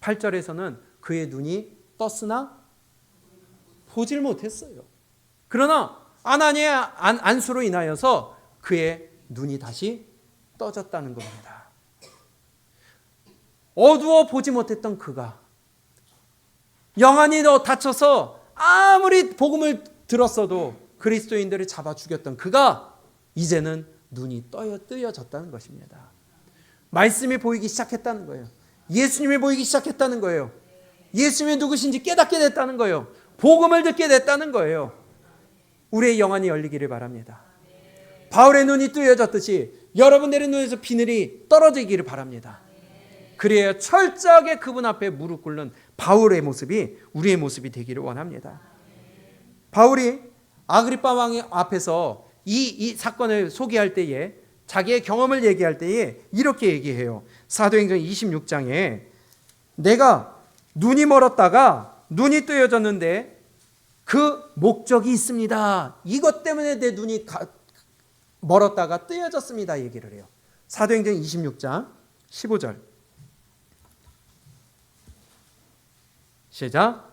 8절에서는 그의 눈이 떴으나 보질 못했어요. 그러나 아나니아 안수로 인하여서 그의 눈이 다시 떠졌다는 겁니다. 어두워 보지 못했던 그가 영안이 다쳐서 아무리 복음을 들었어도 그리스도인들을 잡아 죽였던 그가 이제는 눈이 뜨여졌다는 것입니다. 말씀이 보이기 시작했다는 거예요. 예수님이 보이기 시작했다는 거예요. 예수님이 누구신지 깨닫게 됐다는 거예요. 복음을 듣게 됐다는 거예요. 우리의 영안이 열리기를 바랍니다. 바울의 눈이 뜨여졌듯이 여러분들의 눈에서 비늘이 떨어지기를 바랍니다. 그래야 철저하게 그분 앞에 무릎 꿇는 바울의 모습이 우리의 모습이 되기를 원합니다. 바울이 아그리빠 왕 앞에서 이 사건을 소개할 때에 자기의 경험을 얘기할 때에 이렇게 얘기해요. 사도행전 26장에 내가 눈이 멀었다가 눈이 뜨여졌는데 그 목적이 있습니다. 이것 때문에 내 눈이 멀었다가 뜨여졌습니다. 얘기를 해요. 사도행전 26장 15절 시작.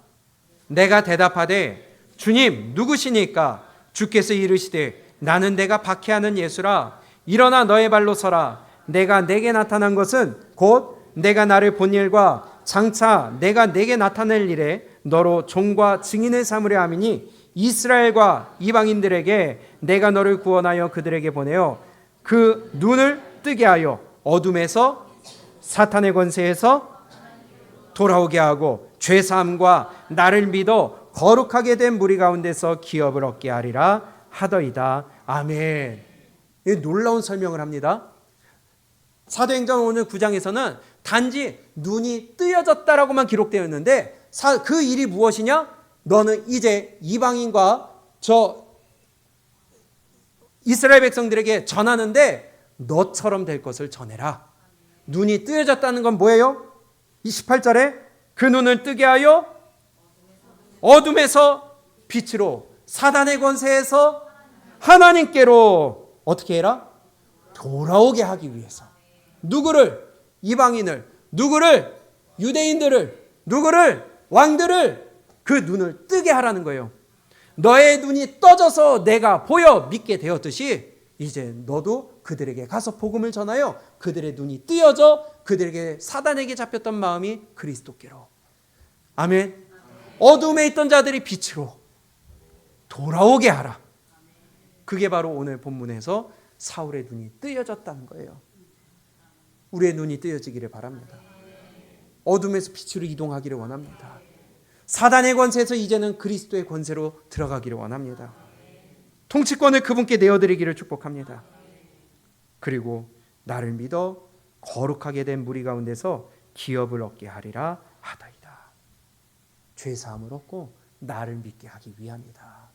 내가 대답하되 주님 누구시니까? 주께서 이르시되 나는 내가 박해하는 예수라. 일어나 너의 발로 서라. 내가 내게 나타난 것은 곧 내가 나를 본 일과 장차 내가 내게 나타낼 일에 너로 종과 증인을 삼으려 함이니 이스라엘과 이방인들에게 내가 너를 구원하여 그들에게 보내어 그 눈을 뜨게 하여 어둠에서 사탄의 권세에서 돌아오게 하고 죄사함과 나를 믿어 거룩하게 된 무리 가운데서 기업을 얻게 하리라 하더이다. 아멘. 놀라운 설명을 합니다. 사도행전 오늘 9장에서는 단지 눈이 뜨여졌다라고만 기록되어 있는데 그 일이 무엇이냐? 너는 이제 이방인과 저 이스라엘 백성들에게 전하는데 너처럼 될 것을 전해라. 눈이 뜨여졌다는 건 뭐예요? 28절에 그 눈을 뜨게 하여 어둠에서 빛으로 사단의 권세에서 하나님께로 어떻게 해라? 돌아오게 하기 위해서. 누구를? 이방인을. 누구를? 유대인들을. 누구를? 왕들을. 그 눈을 뜨게 하라는 거예요. 너의 눈이 떠져서 내가 보여 믿게 되었듯이 이제 너도 그들에게 가서 복음을 전하여 그들의 눈이 뜨여져 그들에게 사단에게 잡혔던 마음이 그리스도께로. 아멘. 어둠에 있던 자들이 빛으로 돌아오게 하라. 그게 바로 오늘 본문에서 사울의 눈이 뜨여졌다는 거예요. 우리의 눈이 뜨여지기를 바랍니다. 어둠에서 빛으로 이동하기를 원합니다. 사단의 권세에서 이제는 그리스도의 권세로 들어가기를 원합니다. 통치권을 그분께 내어드리기를 축복합니다. 그리고 나를 믿어 거룩하게 된 무리 가운데서 기업을 얻게 하리라 하다이다. 죄사함을 얻고 나를 믿게 하기 위함이다.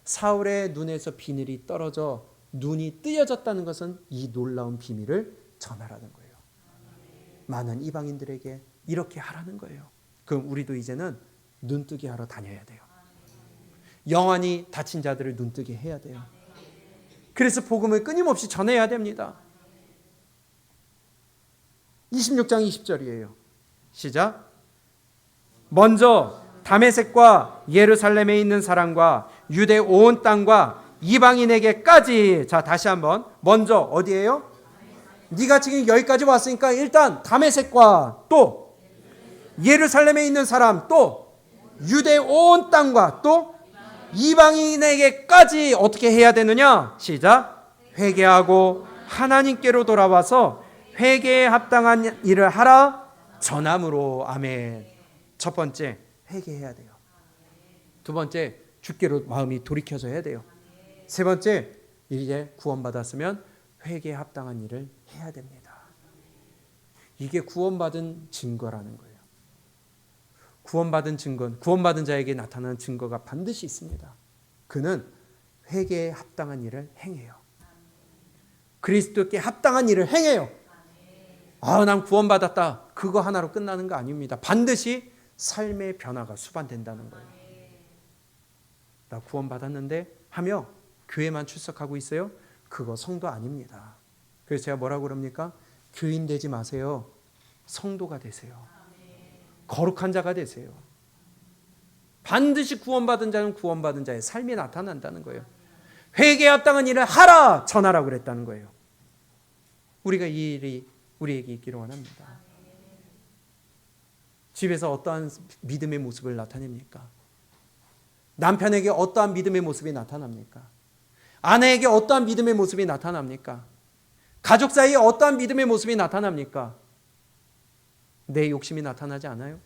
사울의 눈에서 비늘이 떨어져 눈이 뜨여졌다는 것은 이 놀라운 비밀을 전하라는 거예요. 많은 이방인들에게 이렇게 하라는 거예요. 그럼 우리도 이제는 눈뜨게 하러 다녀야 돼요. 영원히 다친 자들을 눈뜨게 해야 돼요. 그래서 복음을 끊임없이 전해야 됩니다. 26장 20절이에요. 시작. 먼저 다메섹과 예루살렘에 있는 사람과 유대 온 땅과 이방인에게까지. 자, 다시 한번. 먼저 어디예요? 네가 지금 여기까지 왔으니까 일단 다메섹과 또 예루살렘에 있는 사람 또 유대 온 땅과 또 이방인에게까지 어떻게 해야 되느냐? 시작. 회개하고 하나님께로 돌아와서 회개에 합당한 일을 하라 전함으로. 아멘. 첫 번째, 회개해야 돼요. 두 번째, 주께로 마음이 돌이켜져야 돼요. 세 번째, 이제 구원받았으면 회개에 합당한 일을 해야 됩니다. 이게 구원받은 증거라는 거예요. 구원받은 증거, 구원받은 자에게 나타나는 증거가 반드시 있습니다. 그는 회개에 합당한 일을 행해요. 그리스도께 합당한 일을 행해요. 아, 난 구원받았다. 그거 하나로 끝나는 거 아닙니다. 반드시 삶의 변화가 수반된다는 거예요. 나 구원받았는데 하며 교회만 출석하고 있어요? 그거 성도 아닙니다. 그래서 제가 뭐라고 그럽니까? 교인 되지 마세요. 성도가 되세요. 거룩한 자가 되세요. 반드시 구원받은 자는 구원받은 자의 삶이 나타난다는 거예요. 회개에 합당한 일을 하라 전하라고 그랬다는 거예요. 우리가 이 일이 우리에게 있기를 원합니다. 집에서 어떠한 믿음의 모습을 나타냅니까? 남편에게 어떠한 믿음의 모습이 나타납니까? 아내에게 어떠한 믿음의 모습이 나타납니까? 가족 사이에 어떠한 믿음의 모습이 나타납니까? 내 욕심이 나타나지 않아요?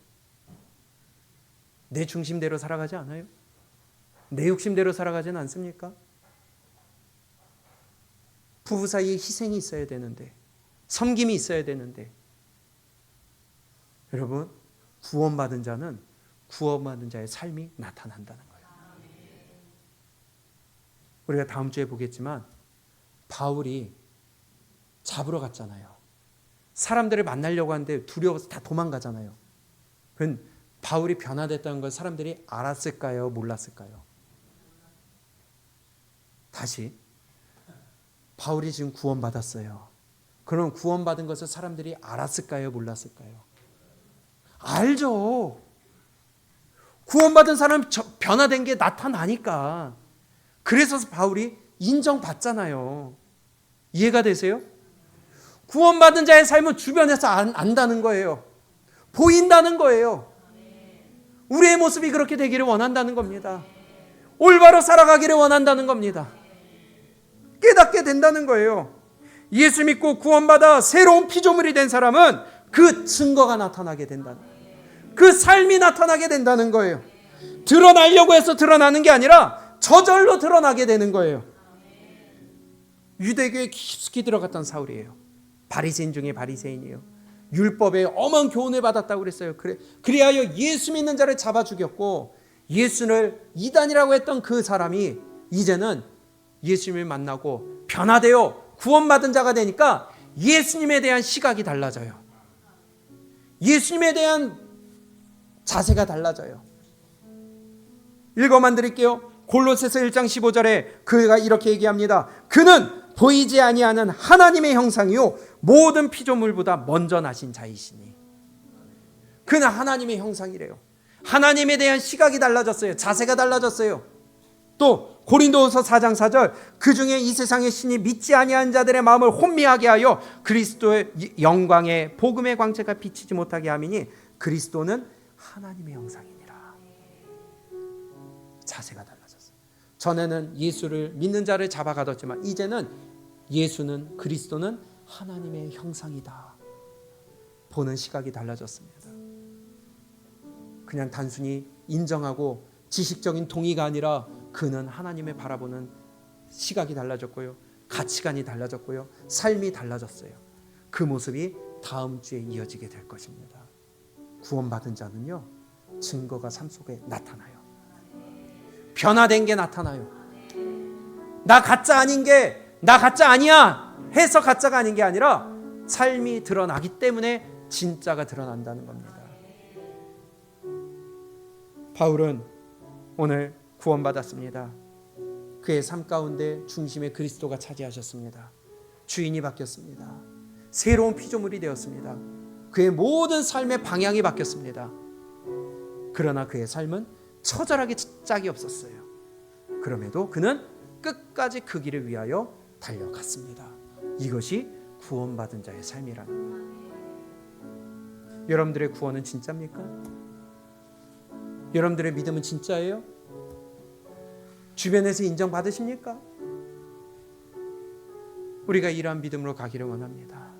내 중심대로 살아가지 않아요? 내 욕심대로 살아가지는 않습니까? 부부 사이에 희생이 있어야 되는데, 섬김이 있어야 되는데, 여러분, 구원받은 자는 구원받은 자의 삶이 나타난다는 거예요. 우리가 다음 주에 보겠지만 바울이 잡으러 갔잖아요. 사람들을 만나려고 하는데 두려워서 다 도망가잖아요. 그건 바울이 변화됐다는 걸 사람들이 알았을까요? 몰랐을까요? 다시, 바울이 지금 구원받았어요. 그럼 구원받은 것을 사람들이 알았을까요? 몰랐을까요? 알죠. 구원받은 사람 변화된 게 나타나니까. 그래서 바울이 인정받잖아요. 이해가 되세요? 구원받은 자의 삶은 주변에서 안다는 거예요. 보인다는 거예요. 우리의 모습이 그렇게 되기를 원한다는 겁니다. 올바로 살아가기를 원한다는 겁니다. 깨닫게 된다는 거예요. 예수 믿고 구원받아 새로운 피조물이 된 사람은 그 증거가 나타나게 된다는 거예요. 그 삶이 나타나게 된다는 거예요. 드러나려고 해서 드러나는 게 아니라 저절로 드러나게 되는 거예요. 유대교에 깊숙이 들어갔던 사울이에요. 바리새인 중에 바리새인이에요. 율법에 엄한 교훈을 받았다고 그랬어요. 그리하여 예수 믿는 자를 잡아 죽였고, 예수를 이단이라고 했던 그 사람이 이제는 예수님을 만나고 변화되어 구원받은 자가 되니까 예수님에 대한 시각이 달라져요. 예수님에 대한 자세가 달라져요. 읽어만 드릴게요. 골로새서 1장 15절에 그가 이렇게 얘기합니다. 그는 보이지 아니하는 하나님의 형상이요 모든 피조물보다 먼저 나신 자이시니. 그는 하나님의 형상이래요. 하나님에 대한 시각이 달라졌어요. 자세가 달라졌어요. 또 고린도후서 4장 4절 그 중에 이 세상의 신이 믿지 아니한 자들의 마음을 혼미하게 하여 그리스도의 영광의 복음의 광채가 비치지 못하게 함이니 그리스도는 하나님의 형상이니라. 자세가 달라졌어요. 전에는 예수를 믿는 자를 잡아가뒀지만 이제는 예수는, 그리스도는 하나님의 형상이다. 보는 시각이 달라졌습니다. 그냥 단순히 인정하고 지식적인 동의가 아니라 그는 하나님을 바라보는 시각이 달라졌고요. 가치관이 달라졌고요. 삶이 달라졌어요. 그 모습이 다음 주에 이어지게 될 것입니다. 구원받은 자는요, 증거가 삶 속에 나타나요. 변화된 게 나타나요. 나 가짜 아닌 게 나 가짜 아니야 해서 가짜가 아닌 게 아니라 삶이 드러나기 때문에 진짜가 드러난다는 겁니다. 바울은 오늘 구원받았습니다. 그의 삶 가운데 중심에 그리스도가 차지하셨습니다. 주인이 바뀌었습니다. 새로운 피조물이 되었습니다. 그의 모든 삶의 방향이 바뀌었습니다. 그러나 그의 삶은 처절하게 짝이 없었어요. 그럼에도 그는 끝까지 그 길을 위하여 달려갔습니다. 이것이 구원받은 자의 삶이라는 거예요. 여러분들의 구원은 진짜입니까? 여러분들의 믿음은 진짜예요? 주변에서 인정받으십니까? 우리가 이러한 믿음으로 가기를 원합니다.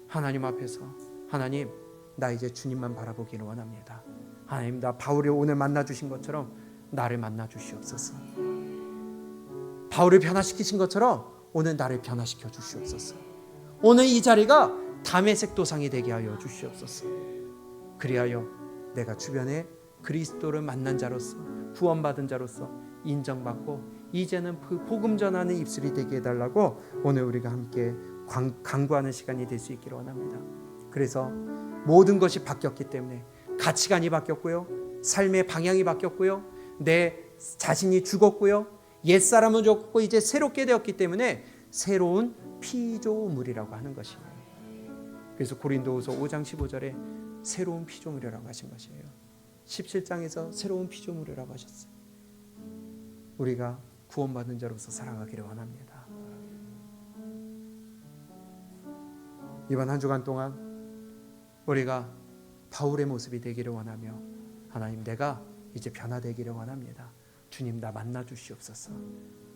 하나님 앞에서 하나님, 나 이제 주님만 바라보기를 원합니다. 하나님, 나 바울이 오늘 만나주신 것처럼 나를 만나주시옵소서. 바울을 변화시키신 것처럼 오늘 나를 변화시켜 주시옵소서. 오늘 이 자리가 다메섹 도상이 되게 하여 주시옵소서. 그리하여 내가 주변에 그리스도를 만난 자로서, 구원받은 자로서 인정받고 이제는 그 복음 전하는 입술이 되게 해달라고 오늘 우리가 함께 간구하는 시간이 될 수 있기를 원합니다. 그래서 모든 것이 바뀌었기 때문에 가치관이 바뀌었고요, 삶의 방향이 바뀌었고요, 내 자신이 죽었고요, 옛사람은 죽었고 이제 새롭게 되었기 때문에 새로운 피조물이라고 하는 것이에요. 그래서 고린도후서 5장 15절에 새로운 피조물이라고 하신 것이에요. 17장에서 새로운 피조물이라고 하셨어요. 우리가 구원받은 자로서 살아가기를 원합니다. 이번 한 주간 동안 우리가 바울의 모습이 되기를 원하며 하나님, 내가 이제 변화되기를 원합니다. 주님, 나 만나 주시옵소서.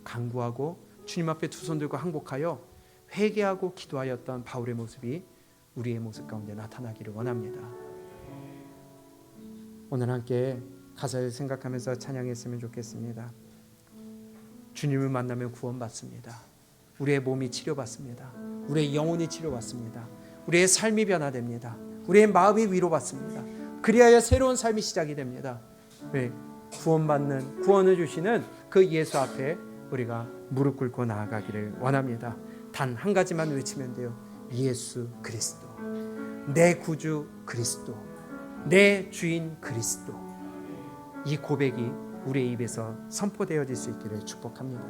간구하고 주님 앞에 두 손 들고 항복하여 회개하고 기도하였던 바울의 모습이 우리의 모습 가운데 나타나기를 원합니다. 오늘 함께 가사를 생각하면서 찬양했으면 좋겠습니다. 주님을 만나면 구원받습니다. 우리의 몸이 치료받습니다. 우리의 영혼이 치료받습니다. 우리의 삶이 변화됩니다. 우리의 마음이 위로받습니다. 그리하여 새로운 삶이 시작이 됩니다. 왜? 구원받는, 구원을 주시는 그 예수 앞에 우리가 무릎 꿇고 나아가기를 원합니다. 단 한 가지만 외치면 돼요. 예수 그리스도, 내 구주 그리스도, 내 주인 그리스도. 이 고백이 우리의 입에서 선포되어질 수 있기를 축복합니다.